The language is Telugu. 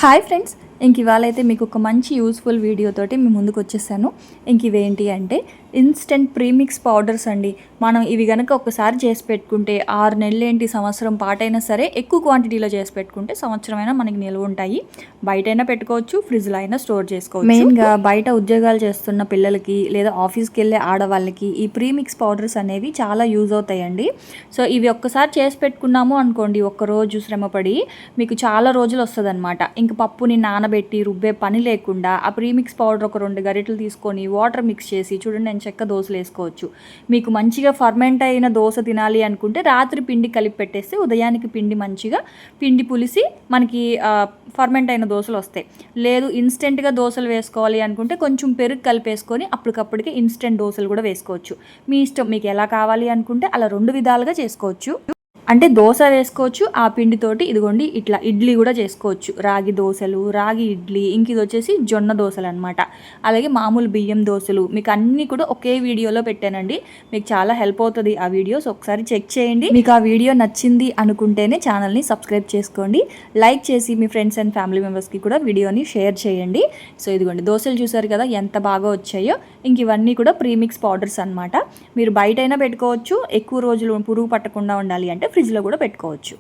హాయ్ ఫ్రెండ్స్, ఇవాళ అయితే మీకు ఒక మంచి యూస్ఫుల్ వీడియోతోటి మీ ముందుకు వచ్చేసాను. ఇవేంటి అంటే ఇన్స్టెంట్ ప్రీమిక్స్ పౌడర్స్ అండి. మనం ఇవి కనుక ఒకసారి చేసి పెట్టుకుంటే 6 నెలలేంటి, సంవత్సరం పాటైనా సరే ఎక్కువ క్వాంటిటీలో చేసి పెట్టుకుంటే సంవత్సరమైనా మనకి నిల్వ ఉంటాయి. బయటైనా పెట్టుకోవచ్చు, ఫ్రిడ్జ్లో అయినా స్టోర్ చేసుకోవచ్చు. మెయిన్గా బయట ఉద్యోగాలు చేస్తున్న పిల్లలకి లేదా ఆఫీస్కి వెళ్ళే ఆడవాళ్ళకి ఈ ప్రీమిక్స్ పౌడర్స్ అనేవి చాలా యూజ్ అవుతాయండి. సో ఇవి ఒక్కసారి చేసి పెట్టుకున్నాము అనుకోండి, ఒక్కరోజు శ్రమపడి మీకు చాలా రోజులు వస్తుంది అనమాట. ఇంక పప్పుని నానబెట్టి రుబ్బే పని లేకుండా ఆ ప్రీమిక్స్ పౌడర్ ఒక 2 గరిటెలు తీసుకొని వాటర్ మిక్స్ చేసి చూడండి, నేను చెక్క దోశలు వేసుకోవచ్చు. మీకు మంచిగా ఫర్మెంట్ అయిన దోశ తినాలి అనుకుంటే రాత్రి పిండి కలిపి పెట్టేస్తే ఉదయానికి పిండి మంచిగా పిండి పులిసి మనకి ఫర్మెంట్ అయిన దోశలు వస్తాయి. లేదు ఇన్స్టెంట్గా దోశలు వేసుకోవాలి అనుకుంటే కొంచెం పెరుగు కలిపేసుకొని అప్పటికప్పటికే ఇన్స్టెంట్ దోశలు కూడా వేసుకోవచ్చు. మీ ఇష్టం, మీకు ఎలా కావాలి అనుకుంటే అలా 2 విధాలుగా చేసుకోవచ్చు. అంటే దోశ వేసుకోవచ్చు ఆ పిండితోటి. ఇదిగోండి ఇట్లా ఇడ్లీ కూడా చేసుకోవచ్చు, రాగి దోశలు, రాగి ఇడ్లీ. ఇంక ఇది వచ్చేసి జొన్న దోశలు అనమాట. అలాగే మామూలు బియ్యం దోశలు, మీకు అన్నీ కూడా ఒకే వీడియోలో పెట్టానండి. మీకు చాలా హెల్ప్ అవుతుంది ఆ వీడియోస్, ఒకసారి చెక్ చేయండి. మీకు ఆ వీడియో నచ్చింది అనుకుంటేనే ఛానల్ని సబ్స్క్రైబ్ చేసుకోండి, లైక్ చేసి మీ ఫ్రెండ్స్ అండ్ ఫ్యామిలీ మెంబర్స్కి కూడా వీడియోని షేర్ చేయండి. సో ఇదిగోండి దోశలు చూసారు కదా ఎంత బాగా వచ్చాయో. ఇవన్నీ కూడా ప్రీమిక్స్ పౌడర్స్ అనమాట. మీరు బయటైనా పెట్టుకోవచ్చు, ఎక్కువ రోజులు పురుగు పట్టకుండా ఉండాలి అంటే ఫ్రిడ్జ్లో కూడా పెట్టుకోవచ్చు.